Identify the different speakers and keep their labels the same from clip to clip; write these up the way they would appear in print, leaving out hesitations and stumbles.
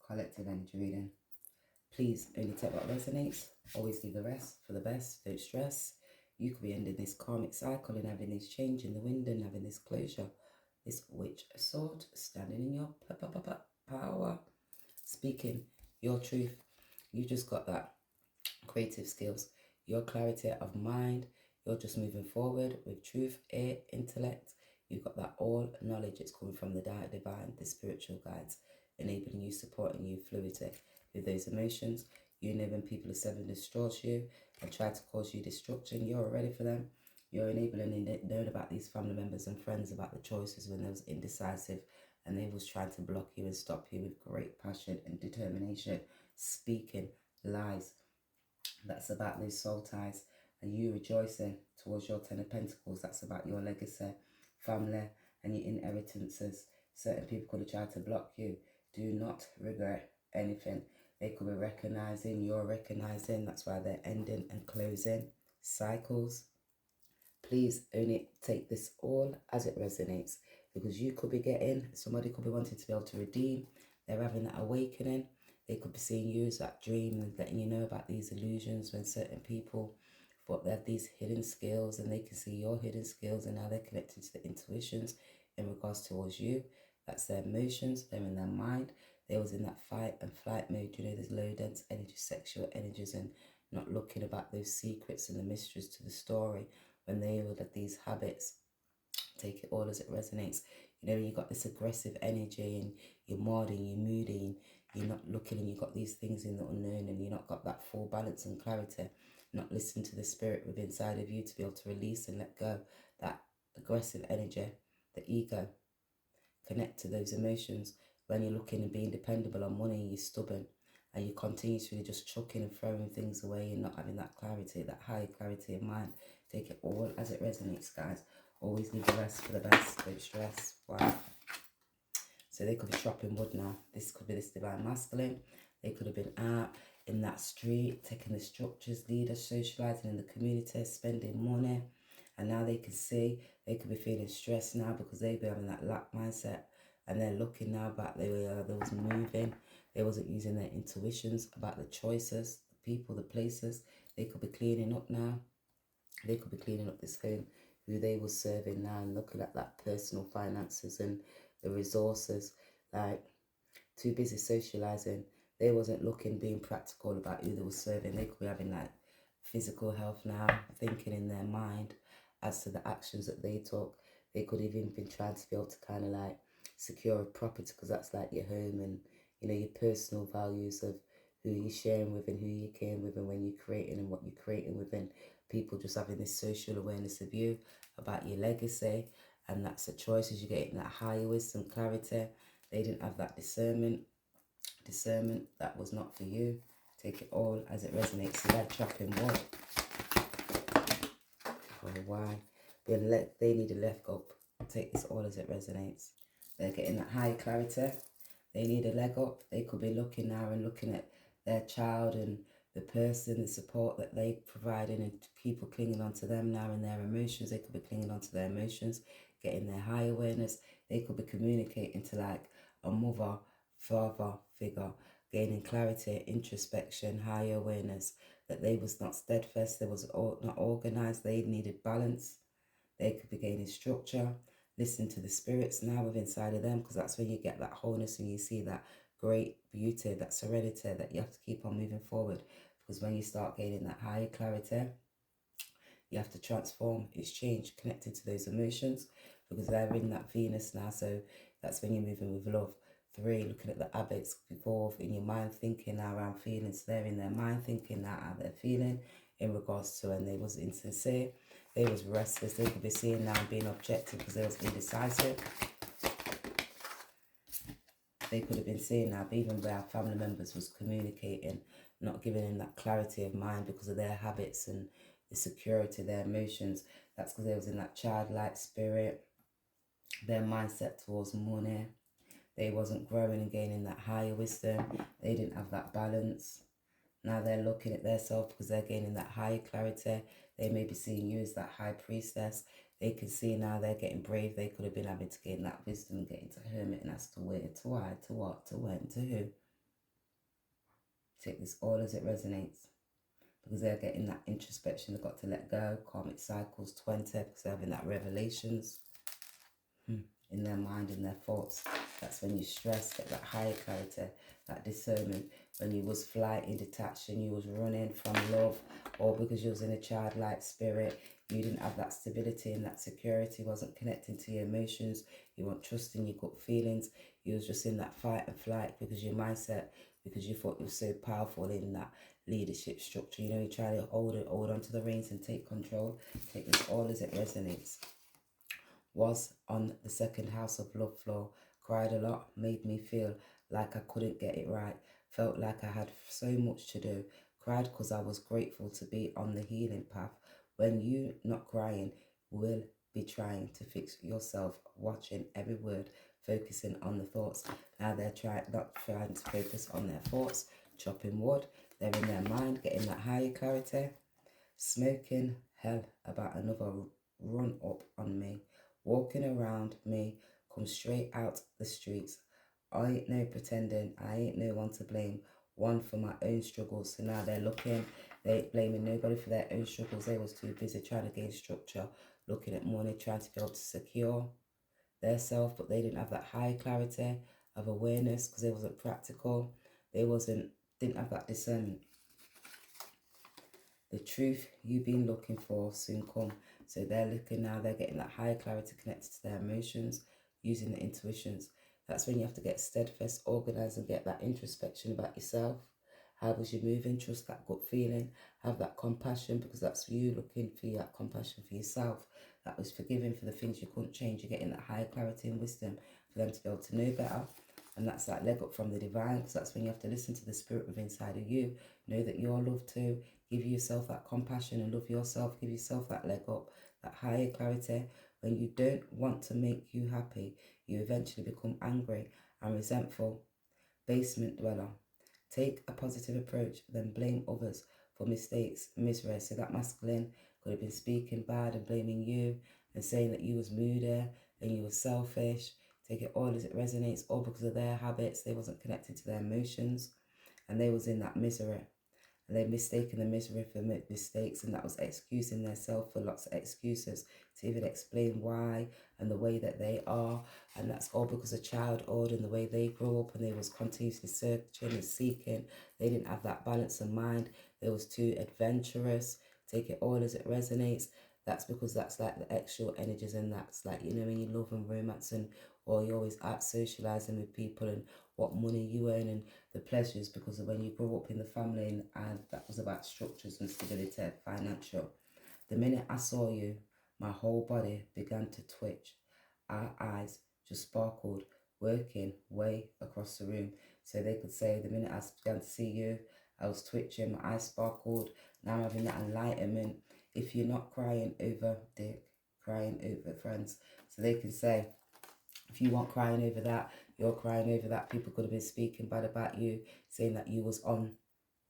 Speaker 1: collective energy reading. Please only take what resonates. Always leave the rest for the best. Don't stress. You could be ending this karmic cycle and having this change in the wind and having this closure. This witch sword standing in your power. Speaking your truth. You just got that creative skills. Your clarity of mind. You're just moving forward with truth, air, intellect. You've got that all knowledge. It's coming from the divine, the spiritual guides, enabling you, supporting you, fluidity with those emotions. You know when people are self-destruct you and try to cause you destruction, you're ready for them. You're enabling and knowing about these family members and friends about the choices when they was indecisive and they was trying to block you and stop you with great passion and determination, speaking lies. That's about those soul ties and you rejoicing towards your Ten of Pentacles. That's about your legacy, family, and your inheritances. Certain people could have tried to block you. Do not regret anything. They could be recognizing, you're recognizing. That's why they're ending and closing cycles. Please only take this all as it resonates, because you could be getting, somebody could be wanting to be able to redeem. They're having that awakening. They could be seeing you as that dream and letting you know about these illusions when certain people thought they have these hidden skills and they can see your hidden skills and now they're connected to the intuitions in regards towards you. That's their emotions. They're in their mind. They was in that fight and flight mode. You know, there's low dense energy, sexual energies, and not looking about those secrets and the mysteries to the story. When they would have these habits, take it all as it resonates. You know, you got this aggressive energy and you're modding, you're moody, you're not looking, and you've got these things in the unknown and you're not got that full balance and clarity, not listening to the spirit within inside of you to be able to release and let go that aggressive energy, the ego, connect to those emotions. When you're looking and being dependable on money, you're stubborn and you're continuously just chucking and throwing things away and not having that clarity, that higher clarity of mind. Take it all as it resonates, guys. Always leave the rest for the best. Don't stress. Wow. So they could be chopping wood now. This could be this divine masculine. They could have been out in that street, taking the structures, leaders, socializing in the community, spending money. And now they can see, they could be feeling stressed now because they've been having that lack mindset. And they're looking now back, they was moving. They wasn't using their intuitions about the choices, the people, the places. They could be cleaning up now. They could be cleaning up this home, who they were serving now, and looking at that personal finances and the resources. Like, too busy socializing. They wasn't looking, being practical about who they were serving. They could be having like physical health now, thinking in their mind as to the actions that they took. They could have even been trying to be able to kind of like secure a property, because that's like your home and, you know, your personal values of who you're sharing with and who you came with and when you're creating and what you're creating with, and people just having this social awareness of you, about your legacy. And that's the choices you're getting, that higher wisdom, clarity. They didn't have that discernment. That was not for you. Take it all as it resonates. So they're chopping wood. Oh, why? They need a leg up. Take this all as it resonates. They're getting that high clarity. They need a leg up. They could be looking now and looking at their child and the person, the support that they provided, and people clinging on to them now in their emotions. They could be clinging on to their emotions, getting their high awareness. They could be communicating to like a mother, father figure, gaining clarity, introspection, higher awareness, that they was not steadfast, they was not organized, they needed balance. They could be gaining structure. Listen to the spirits now within inside of them, because that's when you get that wholeness and you see that great beauty, that serenity, that you have to keep on moving forward. Because when you start gaining that higher clarity, you have to transform. It's change, connected to those emotions, because they're in that Venus now. So that's when you're moving with love. 3, looking at the habits. 4, in your mind thinking now around feelings. They're in their mind thinking now how they're feeling in regards to when they was insincere. They was restless. They could be seeing now being objective because they was indecisive. They could have been seeing now, even where our family members was communicating, not giving them that clarity of mind because of their habits and the security, their emotions. That's because they was in that childlike spirit, their mindset towards money. They wasn't growing and gaining that higher wisdom. They didn't have that balance. Now they're looking at their self because they're gaining that higher clarity. They may be seeing you as that high priestess. They can see now they're getting brave. They could have been having to gain that wisdom and get into hermit and as to where, to why, to what, to when, to who. Take this all as it resonates. Because they're getting that introspection. They've got to let go. Karmic cycles 20, because they're having that revelations in their mind, in their thoughts. That's when you stress, get that higher clarity, that discernment. When you was flighting, detached, and you was running from love, or because you was in a childlike spirit, you didn't have that stability and that security, wasn't connecting to your emotions, you weren't trusting your gut feelings, you was just in that fight and flight because your mindset, because you thought you were so powerful in that leadership structure. You know, you try to hold on to the reins and take control. Take this all as it resonates. Was on the second house of love flow, cried a lot, made me feel like I couldn't get it right, felt like I had so much to do, cried because I was grateful to be on the healing path. When you not crying, will be trying to fix yourself, watching every word, focusing on the thoughts. Now they're not trying to focus on their thoughts, chopping wood, they're in their mind, getting that higher clarity, smoking hell about another run up on me, walking around me, come straight out the streets. I ain't no pretending, I ain't no one to blame, one for my own struggles. So now they're looking, they ain't blaming nobody for their own struggles. They was too busy trying to gain structure, looking at money, trying to be able to secure their self, but they didn't have that high clarity of awareness because they wasn't practical. They didn't have that discernment. The truth you've been looking for soon come. So they're looking now, they're getting that higher clarity connected to their emotions, using the intuitions. That's when you have to get steadfast, organized, and get that introspection about yourself. How was you moving? Trust that gut feeling. Have that compassion, because that's you looking for that compassion for yourself. That was forgiving for the things you couldn't change. You're getting that higher clarity and wisdom for them to be able to know better. And that's that leg up from the divine, because that's when you have to listen to the spirit within inside of you. Know that you're loved too. Give yourself that compassion and love yourself. Give yourself that leg up, that higher clarity. When you don't want to make you happy, you eventually become angry and resentful. Basement dweller. Take a positive approach, then blame others for mistakes, misery. So that masculine could have been speaking bad and blaming you and saying that you was moody and you were selfish. Take it all as it resonates, all because of their habits. They wasn't connected to their emotions and they was in that misery. And they've mistaken the misery for mistakes, and that was excusing themselves for lots of excuses to even explain why and the way that they are. And that's all because of childhood and the way they grew up, and they was continuously searching and seeking. They didn't have that balance of mind. They was too adventurous. Take it all as it resonates. That's because that's like the extra energies, and that's like, you know, when you love and romance and or you're always out socializing with people and what money you earn and the pleasures, because of when you grew up in the family and that was about structures and stability, financial. The minute I saw you, my whole body began to twitch. Our eyes just sparkled, working way across the room. So they could say the minute I began to see you, I was twitching, my eyes sparkled. Now I'm having that enlightenment. If you're not crying over dick, crying over friends. So they can say, if you weren't crying over that, you're crying over that. People could have been speaking bad about you, saying that you was on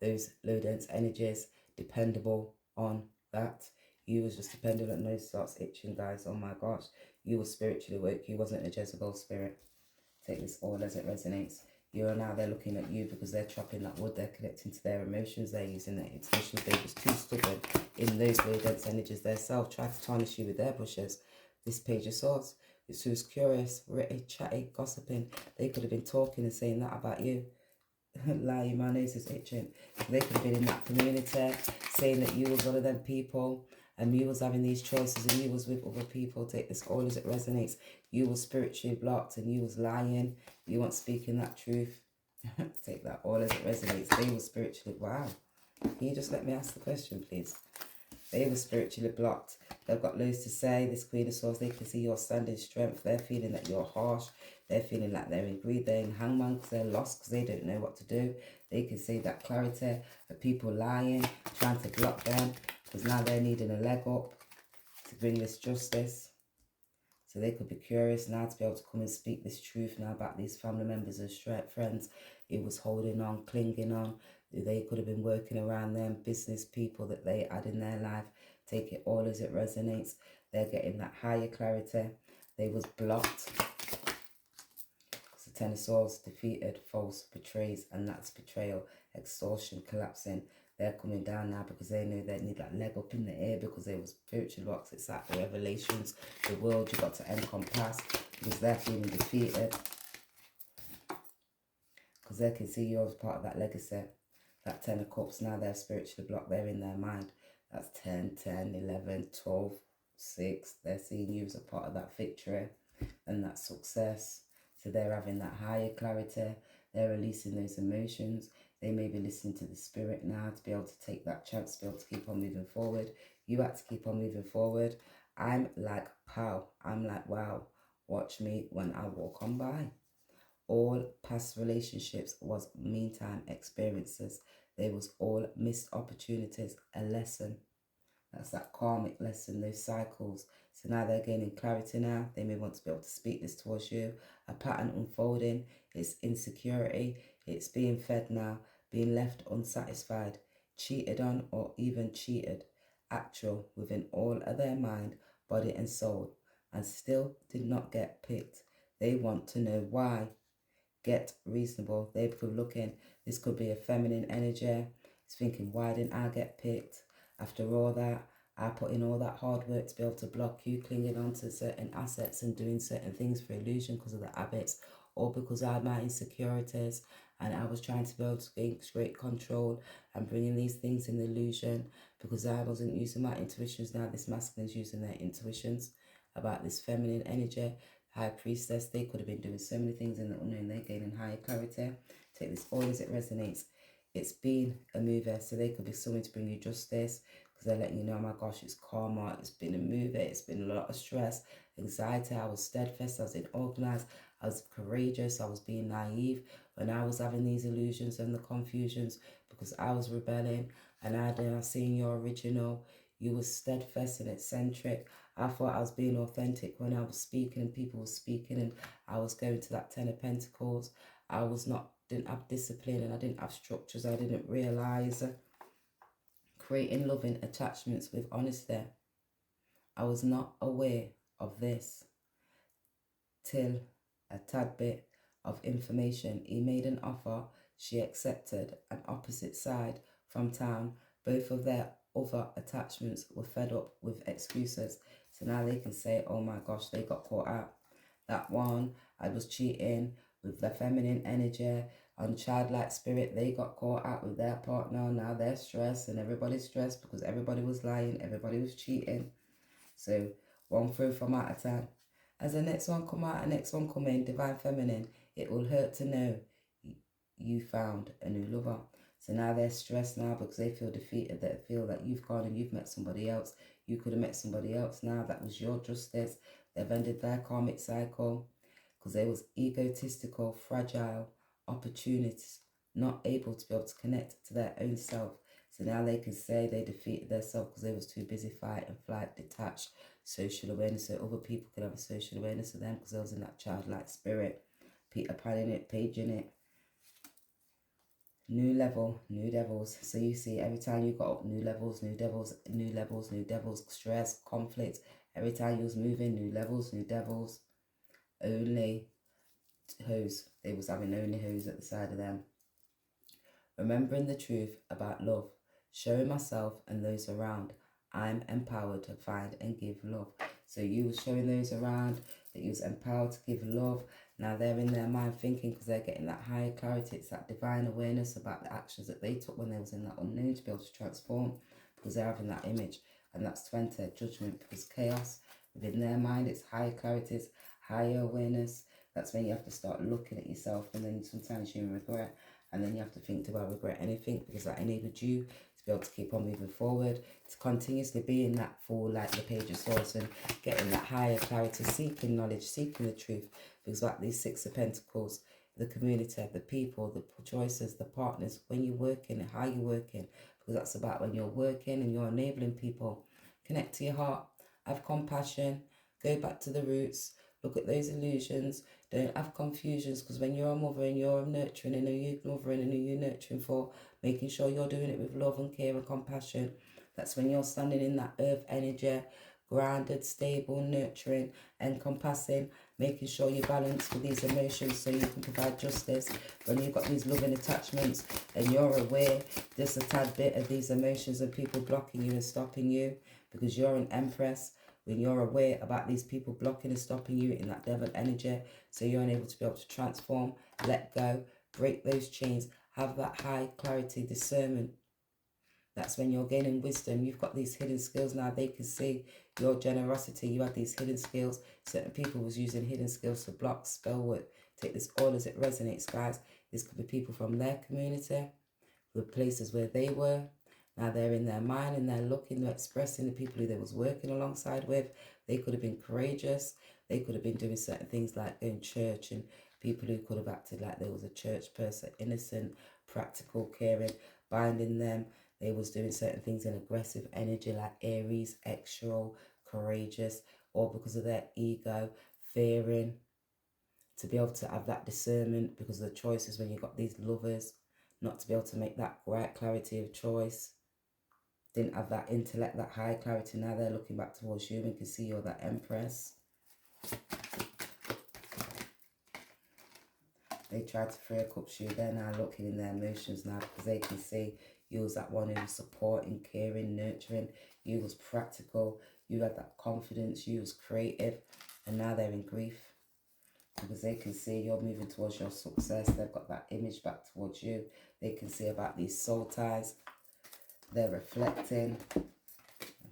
Speaker 1: those low dense energies, dependable on that. You was just dependent on those starts itching, guys. Oh my gosh. You were spiritually woke. You wasn't a Jezebel spirit. Take this all as it resonates. You are now, they're looking at you because they're chopping that wood. They're connecting to their emotions. They're using their intuitions. They're just too stubborn in those low dense energies. Their self tried to tarnish you with their brushes. This page of swords. It's who's curious, witty, chatty, gossiping. They could have been talking and saying that about you. Lie, my nose is itching. They could have been in that community saying that you was one of them people and you was having these choices and you was with other people. Take this all as it resonates. You was spiritually blocked and you was lying. You weren't speaking that truth. Take that all as it resonates. They were spiritually, wow. Can you just let me ask the question, please? They were spiritually blocked. They've got loads to say. This Queen of Swords, they can see your standing strength. They're feeling that you're harsh. They're feeling like they're in greed. They're in hangman because they're lost because they don't know what to do. They can see that clarity of people lying, trying to block them because now they're needing a leg up to bring this justice. So they could be curious now to be able to come and speak this truth now about these family members and friends. It was holding on, clinging on. They could have been working around them, business people that they had in their life. Take it all as it resonates. They're getting that higher clarity. They was blocked. So Ten of Swords, defeated, false, betrays, and that's betrayal, extortion, collapsing. They're coming down now because they know they need that leg up in the air because they were spiritual rocks. It's like the revelations, the world you got to encompass because they're feeling defeated. Because they can see you as part of that legacy. That 10 of Cups, now they're spiritually blocked. They're in their mind. That's 10, 10, 11, 12, 6. They're seeing you as a part of that victory and that success. So they're having that higher clarity. They're releasing those emotions. They may be listening to the spirit now to be able to take that chance, to be able to keep on moving forward. You have to keep on moving forward. I'm like, pow. I'm like, wow. Watch me when I walk on by. All past relationships was meantime experiences. They was all missed opportunities, a lesson. That's that karmic lesson, those cycles. So now they're gaining clarity now. They may want to be able to speak this towards you. A pattern unfolding. It's insecurity. It's being fed now. Being left unsatisfied. Cheated on or even cheated. Actual within all of their mind, body and soul. And still did not get picked. They want to know why. Get reasonable. They could look in. This could be a feminine energy. It's thinking, why didn't I get picked? After all that, I put in all that hard work to be able to block you clinging on to certain assets and doing certain things for illusion because of the habits or because I had my insecurities and I was trying to be able to gain great control and bringing these things in illusion because I wasn't using my intuitions. Now this masculine is using their intuitions about this feminine energy. High priestess, they could have been doing so many things in the unknown. They're gaining higher clarity. Take this all as it resonates. It's been a mover, so they could be someone to bring you justice because they're letting you know, oh my gosh, it's karma. It's been a mover. It's been a lot of stress, anxiety. I was steadfast. I was organized. I was courageous. I was being naive when I was having these illusions and the confusions because I was rebelling and I seen your original. You were steadfast and eccentric. I thought I was being authentic when I was speaking and people were speaking and I was going to that 10 of Pentacles. I didn't have discipline and I didn't have structures. I didn't realise creating loving attachments with honesty. I was not aware of this till a tad bit of information. He made an offer. She accepted an opposite side from town. Both of their other attachments were fed up with excuses. So now they can say, oh my gosh, they got caught out. That one, I was cheating with the feminine energy and childlike spirit. They got caught out with their partner. Now they're stressed and everybody's stressed because everybody was lying. Everybody was cheating. So one through from out of time. As the next one come out, the next one come in, divine feminine, it will hurt to know you found a new lover. So now they're stressed now because they feel defeated. They feel that you've gone and you've met somebody else. You could have met somebody else now. That was your justice. They've ended their karmic cycle because they was egotistical, fragile, opportunists, not able to be able to connect to their own self. So now they can say they defeated themselves because they was too busy fight and flight, detached, social awareness. So other people could have a social awareness of them because they was in that childlike spirit. Peter Pan in it, Paige in it. New level, new devils. So you see, every time you got up, new levels, new devils, new levels, new devils, stress, conflict. Every time you was moving, new levels, new devils. Only hoes. They was having only hoes at the side of them. Remembering the truth about love. Showing myself and those around. I'm empowered to find and give love. So you was showing those around that you was empowered to give love. Now they're in their mind thinking because they're getting that higher clarity. It's that divine awareness about the actions that they took when they was in that unknown to be able to transform because they're having that image. And that's 20, judgment, because chaos within their mind, it's higher clarities, higher awareness. That's when you have to start looking at yourself and then sometimes you regret. And then you have to think, do I regret anything? Because that enabled you to be able to keep on moving forward, to continuously be in that full, like the Page of Swords and getting that higher clarity, seeking knowledge, seeking the truth. Because like these 6 of Pentacles, the community, the people, the choices, the partners, when you're working, how you're working. Because that's about when you're working and you're enabling people. Connect to your heart, have compassion, go back to the roots, look at those illusions. Don't have confusions because when you're a mother and you're nurturing and you're mothering and you're nurturing for, making sure you're doing it with love and care and compassion. That's when you're standing in that earth energy, grounded, stable, nurturing, encompassing. making sure you balance with these emotions so you can provide justice. When you've got these loving attachments and you're aware just a tad bit of these emotions and people blocking you and stopping you, because you're an Empress, when you're aware about these people blocking and stopping you in that devil energy, so you're unable to be able to transform, let go, break those chains, have that high clarity discernment. That's when you're gaining wisdom. You've got these hidden skills now. They can see your generosity. You had these hidden skills. Certain people was using hidden skills to block spell work. Take this all as it resonates, guys. This could be people from their community, the places where they were. Now they're in their mind and they're looking, they're expressing the people who they was working alongside with. They could have been courageous. They could have been doing certain things like going to church, and people who could have acted like there was a church person, innocent, practical, caring, binding them. They was doing certain things in aggressive energy like Aries, extra, courageous, or because of their ego, fearing, to be able to have that discernment because of the choices when you've got these lovers, not to be able to make that right clarity of choice. Didn't have that intellect, that high clarity. Now they're looking back towards you and can see you're that Empress. They tried to free a cups you. They're now looking in their emotions now because they can see you was that one who was supporting, caring, nurturing. You was practical. You had that confidence. You was creative. And now they're in grief because they can see you're moving towards your success. They've got that image back towards you. They can see about these soul ties. They're reflecting.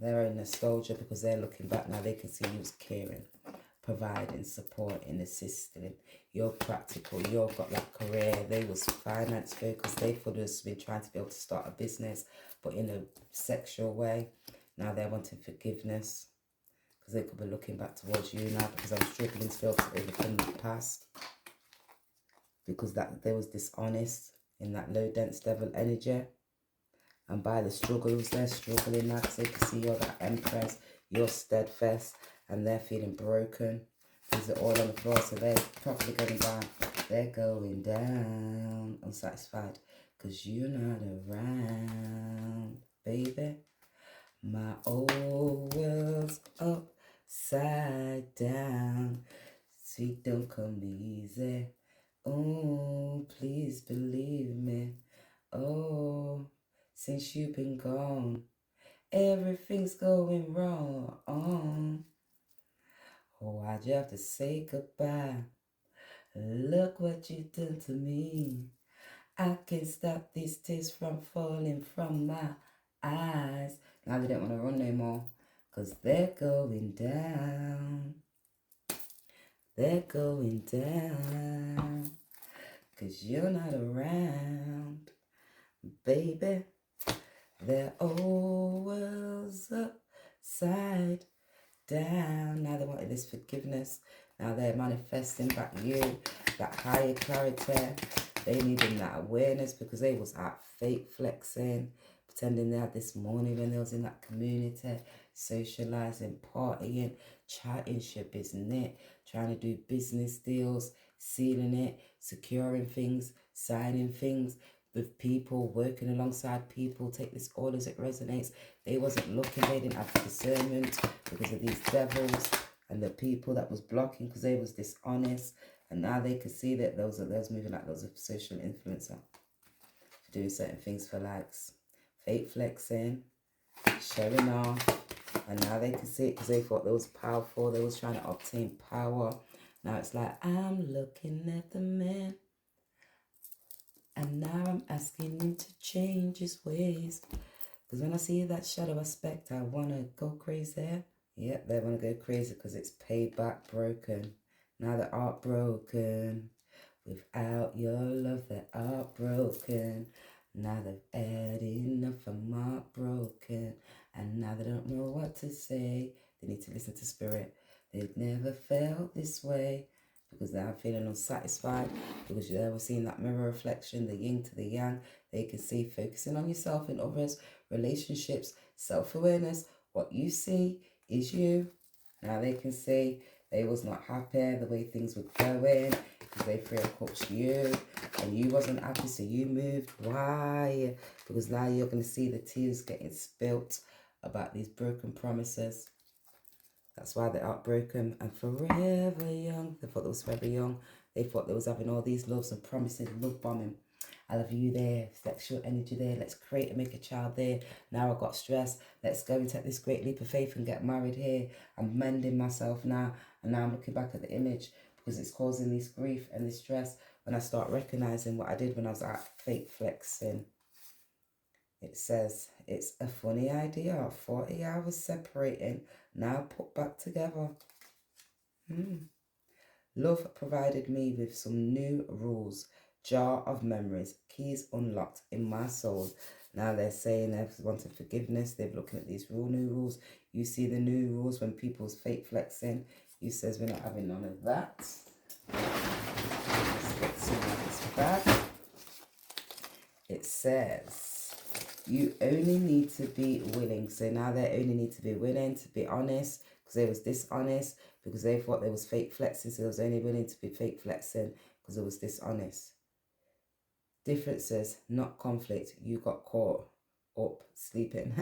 Speaker 1: They're in nostalgia because they're looking back now. They can see you was caring, providing, supporting, assisting. You're practical. You've got that career. They was finance focused. They could have been trying to be able to start a business, but in a sexual way. Now they're wanting forgiveness because they could be looking back towards you now because I'm struggling still to overcome the past because that they was dishonest in that low dense devil energy. And by the struggles, they're struggling now because they can see you're that Empress, you're steadfast, and they're feeling broken because they're all on the floor, so they're properly going down. They're going down, unsatisfied, because you're not around, baby. My old world's upside down. Sweet, don't come easy. Oh, please believe me. Oh, since you've been gone, everything's going wrong. Oh, why'd you have to say goodbye? Look what you done to me. I can't stop these tears from falling from my eyes. Now they don't want to run no more, because they're going down. They're going down, because you're not around, baby. Their old world's upside down. Now they wanted this forgiveness. Now they're manifesting back you, that higher clarity. They needed that awareness because they was out fake flexing, pretending they had this morning when they was in that community, socializing, partying, chatting shit business, trying to do business deals, sealing it, securing things, signing things with people, working alongside people. Take this all as it resonates. They wasn't looking, they didn't have discernment because of these devils and the people that was blocking because they was dishonest. And now they could see that those moving like those a social influencer, doing certain things for likes, fake flexing, showing off. And now they could see it because they thought they was powerful. They was trying to obtain power. Now it's like, I'm looking at the man, and now I'm asking him to change his ways. Because when I see that shadow aspect, I want to go crazy. Yep, they want to go crazy because it's payback broken. Now they're heartbroken. Without your love, they're heartbroken. Now they've had enough, I'm heartbroken. And now they don't know what to say. They need to listen to spirit. They've never felt this way because they're feeling unsatisfied, because they were seeing that mirror reflection, the yin to the yang. They can see focusing on yourself and others, relationships, self-awareness. What you see is you. Now they can see they was not happy the way things were going because they threw a cups to you and you wasn't happy, so you moved. Why? Because now you're going to see the tears getting spilt about these broken promises. That's why they're heartbroken and forever young. They thought they was forever young. They thought they was having all these loves and promises, love bombing. I love you there, sexual energy there. Let's create and make a child there. Now I got stress. Let's go and take this great leap of faith and get married here. I'm mending myself now. And now I'm looking back at the image because it's causing this grief and this stress when I start recognizing what I did when I was out fake flexing. It says, it's a funny idea. 40 hours separating, now put back together. Love provided me with some new rules. Jar of memories, keys unlocked in my soul. Now they're saying they've wanted forgiveness. They're looking at these new rules. You see the new rules when people's fake flexing. You says we're not having none of that. Let's get some of this back. It says you only need to be willing. So now they only need to be willing to be honest, because they was dishonest, because they thought they was fake flexing. So they was only willing to be fake flexing because it was dishonest. Differences, not conflict. You got caught up sleeping.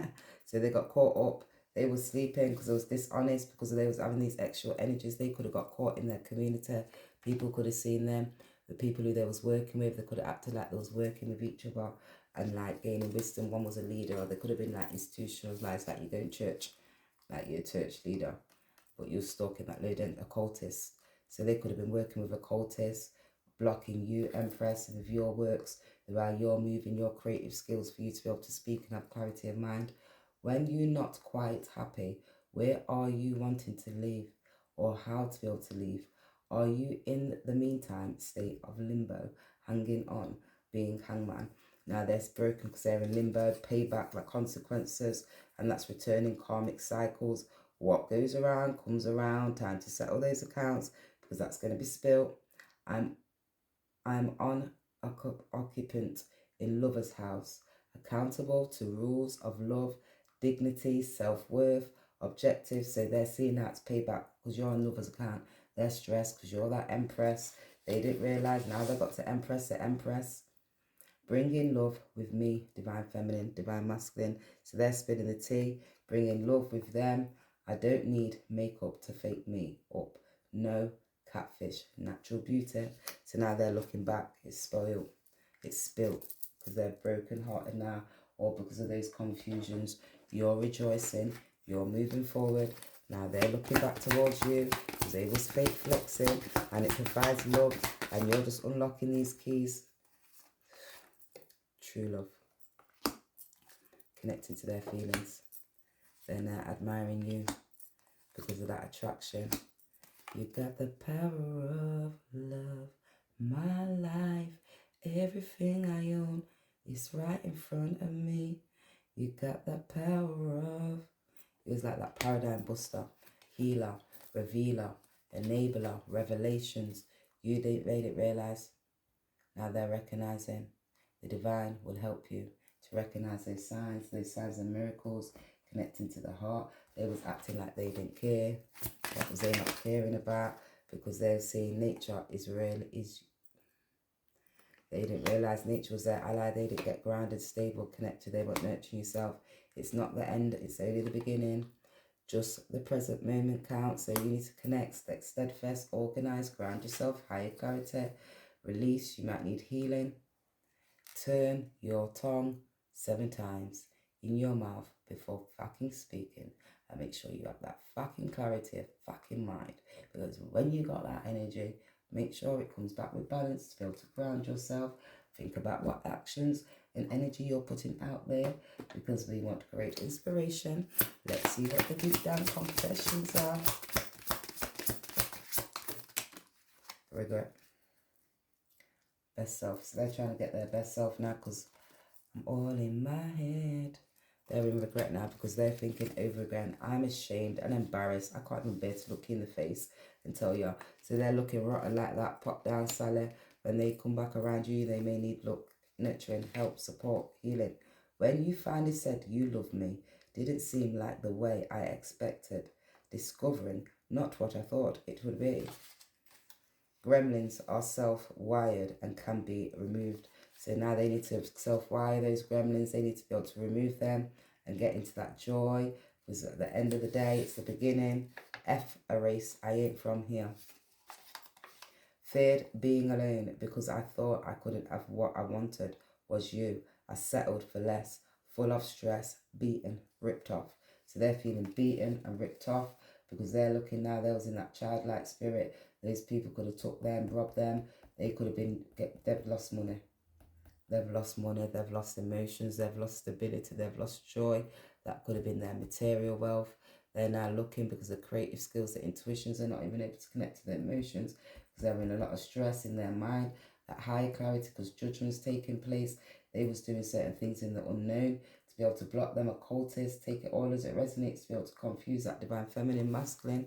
Speaker 1: So they got caught up. They were sleeping because it was dishonest, because they was having these extra energies. They could have got caught in their community. People could have seen them. The people who they was working with, they could have acted like they was working with each other and like gaining wisdom. One was a leader, or they could have been like institutionalized, like you go in church, like you're a church leader, but you're stalking that lady, a cultist. So they could have been working with a cultist, blocking you, Empress, with your works, while you're moving your creative skills for you to be able to speak and have clarity of mind. When you're not quite happy, where are you wanting to leave, or how to be able to leave? Are you in the meantime state of limbo, hanging on, being hangman? Now they're broken because they're in limbo, payback, like consequences, and that's returning karmic cycles. What goes around comes around. Time to settle those accounts, because that's going to be spilt. I'm on occupant in lover's house, accountable to rules of love, dignity, self-worth, objectives. So they're seeing that it's payback because you're on lover's account. They're stressed because you're that Empress. They didn't realize, now they got to Empress, the Empress. Bring in love with me, divine feminine, divine masculine. So they're spinning the tea. Bring in love with them. I don't need makeup to fake me up. No catfish, natural beauty. So now they're looking back. It's spoiled. It's spilt because they're broken hearted now, or because of those confusions. You're rejoicing. You're moving forward. Now they're looking back towards you because they was fake flexing, and it provides love, and you're just unlocking these keys. True love, connecting to their feelings. They're now admiring you because of that attraction. You got the power of love, my life, everything I own is right in front of me. You got the power of, it was like that paradigm buster, healer, revealer, enabler, revelations. They didn't realize. Now they're recognizing. The divine will help you to recognize those signs and miracles, connecting to the heart. They was acting like they didn't care. What was they not caring about? Because they were seeing nature is real. They didn't realize nature was their ally. They didn't get grounded, stable, connected. They weren't nurturing yourself. It's not the end. It's only the beginning. Just the present moment counts. So you need to connect, stay steadfast, organize, ground yourself, higher clarity, release. You might need healing. Turn your tongue 7 times in your mouth before fucking speaking, and make sure you have that fucking clarity of fucking mind, because when you got that energy, make sure it comes back with balance to be able to ground yourself. Think about what actions and energy you're putting out there, because we want to create inspiration. Let's see what the deep down confessions are. Regret. Best self. So they're trying to get their best self now because I'm all in my head. They're in regret now because they're thinking over again. I'm ashamed and embarrassed. I can't even bear to look you in the face and tell you. So they're looking rotten like that. Pop down, Sally. When they come back around you, they may need look, nurturing, help, support, healing. When you finally said you love me, didn't seem like the way I expected. Discovering not what I thought it would be. Gremlins are self-wired and can be removed. So now they need to self-wire those gremlins. They need to be able to remove them and get into that joy, Because at the end of the day, it's the beginning. F, erase, I ain't from here. Feared being alone because I thought I couldn't have what I wanted was you. I settled for less, full of stress, beaten, ripped off. So they're feeling beaten and ripped off because they're looking now, they was in that childlike spirit. Those people could have took them, robbed them. They could have been, they've lost money. They've lost money, they've lost emotions, they've lost stability, they've lost joy. That could have been their material wealth. They're now looking because the creative skills, the intuitions, they're not even able to connect to their emotions because they're in a lot of stress in their mind. That higher clarity because judgment's taking place. They was doing certain things in the unknown to be able to block them. Occultists, take it all as it resonates, to be able to confuse that divine feminine, masculine.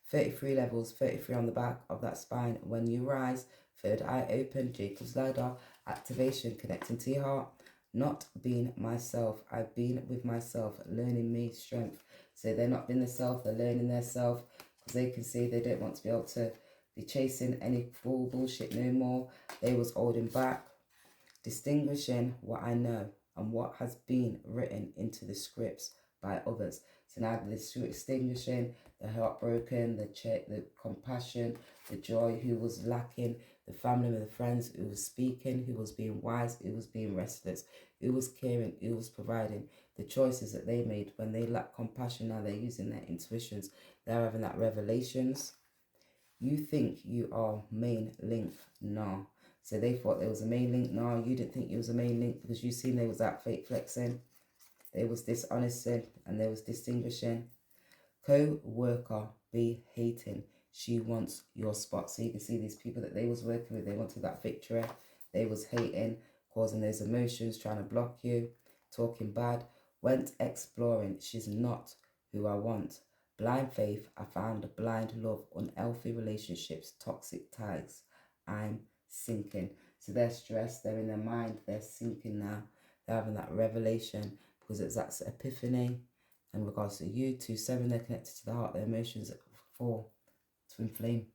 Speaker 1: 33 levels, 33 on the back of that spine. When you rise, third eye open, Jacob's ladder, activation, connecting to your heart. Not being myself. I've been with myself, learning me strength. So they're not being the self, they're learning their self because they can see they don't want to be able to be chasing any bullshit no more. They was holding back, distinguishing what I know and what has been written into the scripts by others. So now this extinguishing the heartbroken, the compassion, the joy, who was lacking, the family and the friends, who was speaking, who was being wise, who was being restless, who was caring, who was providing. The choices that they made when they lack compassion, now they're using their intuitions. They're having that revelations. You think you are main link. No. So they thought there was a main link. No, you didn't think you was a main link because you seen there was that fake flexing. There was dishonesty and there was distinguishing. Co-worker, be hating. She wants your spot. So you can see these people that they was working with, they wanted that victory. They was hating, causing those emotions, trying to block you, talking bad. Went exploring. She's not who I want. Blind faith, I found blind love, unhealthy relationships, toxic ties. I'm sinking. So they're stressed, they're in their mind, they're sinking now. They're having that revelation because it's that epiphany. In regards to you, 2-7, they're connected to the heart, their emotions. 4, twin flame.